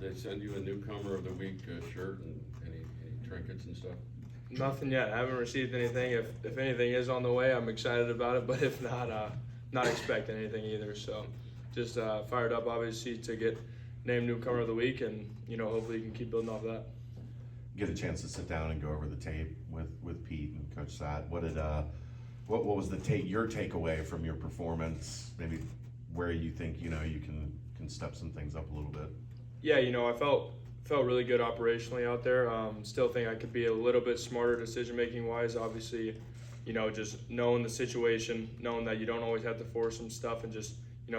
they send you a Newcomer of the Week shirt and any trinkets and stuff? Nothing yet. I haven't received anything. If anything is on the way, I'm excited about it. But if not, not expecting anything either. So just fired up, obviously, to get named Newcomer of the Week, and hopefully you can keep building off that. Get a chance to sit down and go over the tape with Pete and Coach Satt. What was your takeaway from your performance? Maybe where you think you can step some things up a little bit. Yeah, I felt really good operationally out there. Still think I could be a little bit smarter decision making wise. Obviously, just knowing the situation, knowing that you don't always have to force some stuff, and just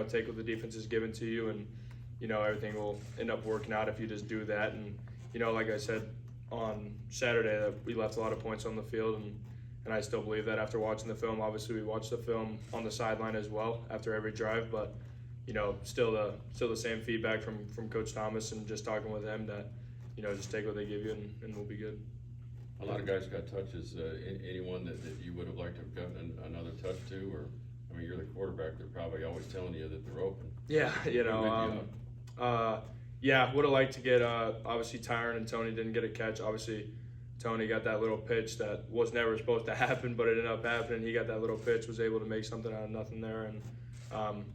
take what the defense is given to you, and everything will end up working out if you just do that. And like I said on Saturday, that we left a lot of points on the field, and I still believe that after watching the film. Obviously, we watched the film on the sideline as well after every drive, but still the same feedback from Coach Thomas, and just talking with him that just take what they give you, and we'll be good. A lot of guys got touches. Anyone that you would have liked to have gotten another touch to, or I mean, you're the quarterback. They're probably always telling you that they're open. Yeah, would have liked to get. Obviously, Tyron and Tony didn't get a catch. Obviously, Tony got that little pitch that was never supposed to happen, but it ended up happening. He got that little pitch, was able to make something out of nothing there, and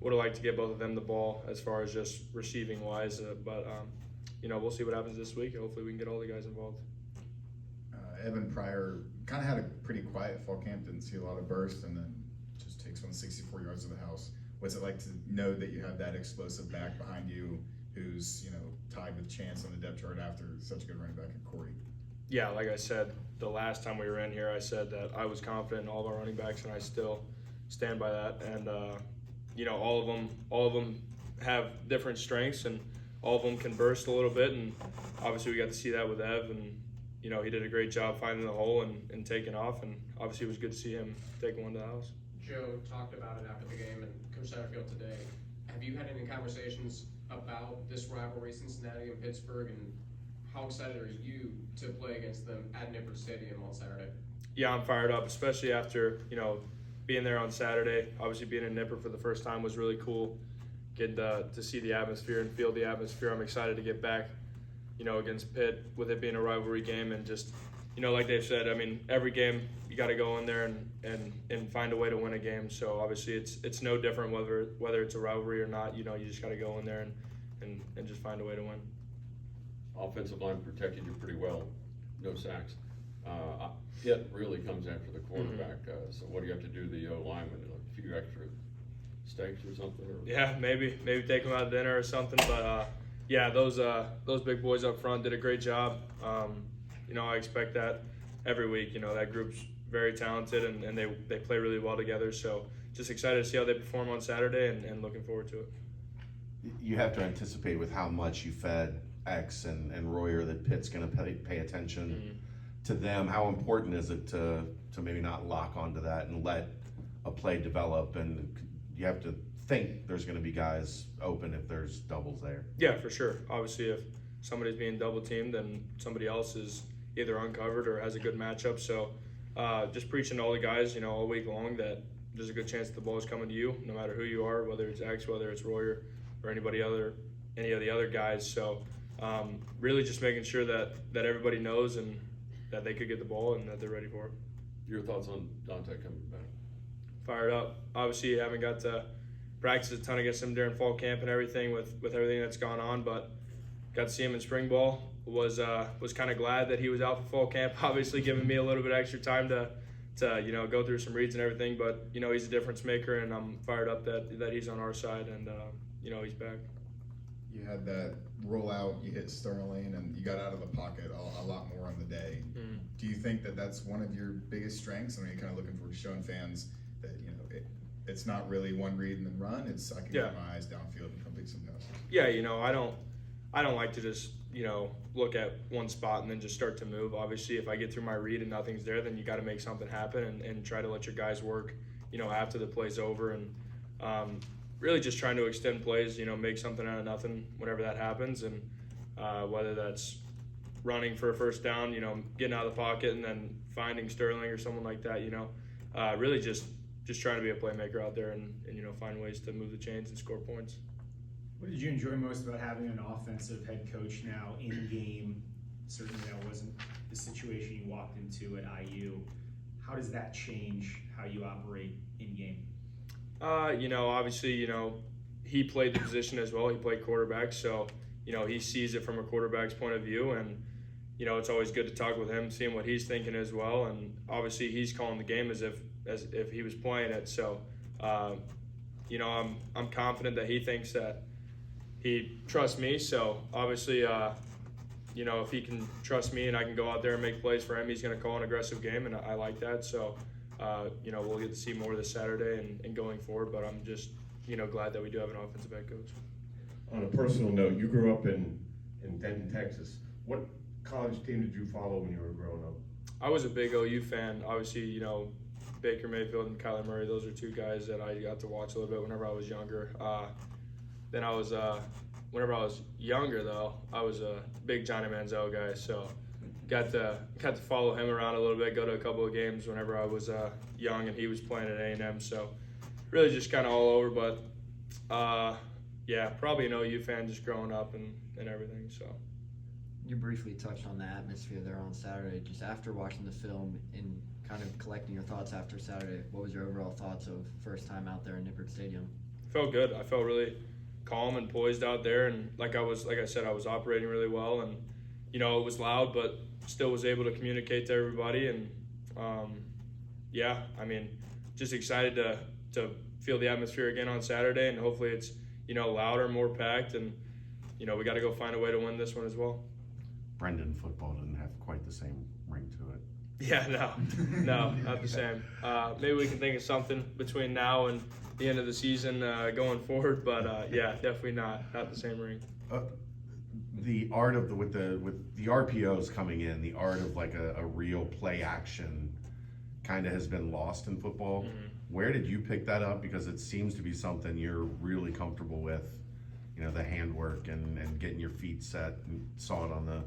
would have liked to get both of them the ball as far as just receiving wise. But we'll see what happens this week. Hopefully, we can get all the guys involved. Evan Pryor kind of had a pretty quiet fall camp, didn't see a lot of bursts, and then just takes 164 yards of the house. What's it like to know that you have that explosive back behind you who's, tied with Chance on the depth chart after such a good running back in Corey? Yeah, like I said, the last time we were in here, I said that I was confident in all of our running backs, and I still stand by that. And, all of them have different strengths, and all of them can burst a little bit. And obviously we got to see that with Ev, and, he did a great job finding the hole and taking off. And obviously it was good to see him taking one to the house. Joe talked about it after the game, and Coach Satterfield today. Have you had any conversations about this rivalry, Cincinnati and Pittsburgh, and how excited are you to play against them at Nippert Stadium on Saturday? Yeah, I'm fired up, especially after, being there on Saturday. Obviously being in Nippert for the first time was really cool. Getting to see the atmosphere and feel the atmosphere. I'm excited to get back, against Pitt, with it being a rivalry game, and just, like Dave said, I mean, every game you got to go in there and find a way to win a game. So obviously it's no different whether it's a rivalry or not. You just got to go in there and just find a way to win. Offensive line protected you pretty well, no sacks. It really comes after the quarterback. So what do you have to do to the lineman? A few extra steaks or something? Or? Yeah, maybe take them out to dinner or something. But those big boys up front did a great job. I expect that every week. That group's very talented, and they play really well together. So just excited to see how they perform on Saturday, and looking forward to it. You have to anticipate with how much you fed X and Royer that Pitt's going to pay attention to them. How important is it to maybe not lock onto that and let a play develop? And you have to think there's going to be guys open if there's doubles there. Yeah, for sure. Obviously, if somebody's being double teamed, then somebody else is either uncovered or has a good matchup. So just preaching to all the guys, all week long, that there's a good chance that the ball is coming to you, no matter who you are, whether it's X, whether it's Royer, or any of the other guys. So really just making sure that everybody knows and that they could get the ball and that they're ready for it. Your thoughts on Dante coming back? Fired up. Obviously, you haven't got to practice a ton against him during fall camp and everything with everything that's gone on, but got to see him in spring ball. Was kind of glad that he was out for fall camp. Obviously, giving me a little bit extra time to go through some reads and everything. But he's a difference maker, and I'm fired up that he's on our side, and he's back. You had that rollout, you hit Sterling, and you got out of the pocket a lot more on the day. Do you think that that's one of your biggest strengths? I mean, you're kind of looking forward to showing fans that it's not really one read and then run. It's I can get my eyes downfield and complete some passes. Yeah, I don't like to just look at one spot and then just start to move. Obviously, if I get through my read and nothing's there, then you got to make something happen and try to let your guys work. After the play's over, and really just trying to extend plays. Make something out of nothing whenever that happens, and whether that's running for a first down, getting out of the pocket and then finding Sterling or someone like that. Really just trying to be a playmaker out there and find ways to move the chains and score points. What did you enjoy most about having an offensive head coach now in game? Certainly that wasn't the situation you walked into at IU. How does that change how you operate in game? Obviously, he played the position as well. He played quarterback, so, he sees it from a quarterback's point of view, and, it's always good to talk with him, seeing what he's thinking as well, and obviously he's calling the game as if he was playing it, so, I'm confident that he thinks that he trusts me, so obviously, if he can trust me and I can go out there and make plays for him, he's going to call an aggressive game, and I like that, so, we'll get to see more this Saturday and going forward, but I'm just, glad that we do have an offensive head coach. On a personal note, you grew up in Denton, Texas. What college team did you follow when you were growing up? I was a big OU fan. Obviously, Baker Mayfield and Kyler Murray, those are two guys that I got to watch a little bit whenever I was younger. Then whenever I was younger though, I was a big Johnny Manziel guy, so got to follow him around a little bit, go to a couple of games whenever I was young and he was playing at A&M, so really just kind of all over, but probably an OU fan just growing up and everything, so. You briefly touched on the atmosphere there on Saturday. Just after watching the film and kind of collecting your thoughts after Saturday, what was your overall thoughts of first time out there in Nippert Stadium? Felt good. I felt really calm and poised out there, and like I said, I was operating really well, and it was loud, but still was able to communicate to everybody, and just excited to feel the atmosphere again on Saturday, and hopefully it's louder, more packed, and we got to go find a way to win this one as well. Brendan football doesn't have quite the same ring to it. Yeah, no, not the same. Maybe we can think of something between now and the end of the season going forward, but definitely not the same ring. The art of with the RPOs coming in, the art of like a real play action kind of has been lost in football. Mm-hmm. Where did you pick that up? Because it seems to be something you're really comfortable with, the handwork and getting your feet set, and saw it on the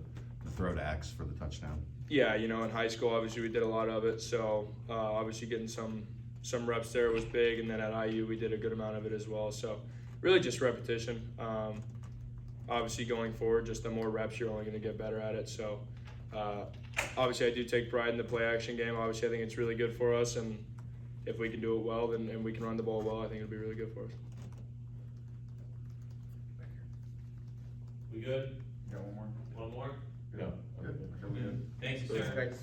throw to X for the touchdown. Yeah, in high school, obviously we did a lot of it, so obviously getting some reps there was big, and then at IU we did a good amount of it as well, so really just repetition. Obviously going forward, just the more reps you're only going to get better at it, so obviously I do take pride in the play action game. Obviously I think it's really good for us, and if we can do it well and we can run the ball well, I think it'll be really good for us. We good? Got one more? One more? No. Thanks, sir.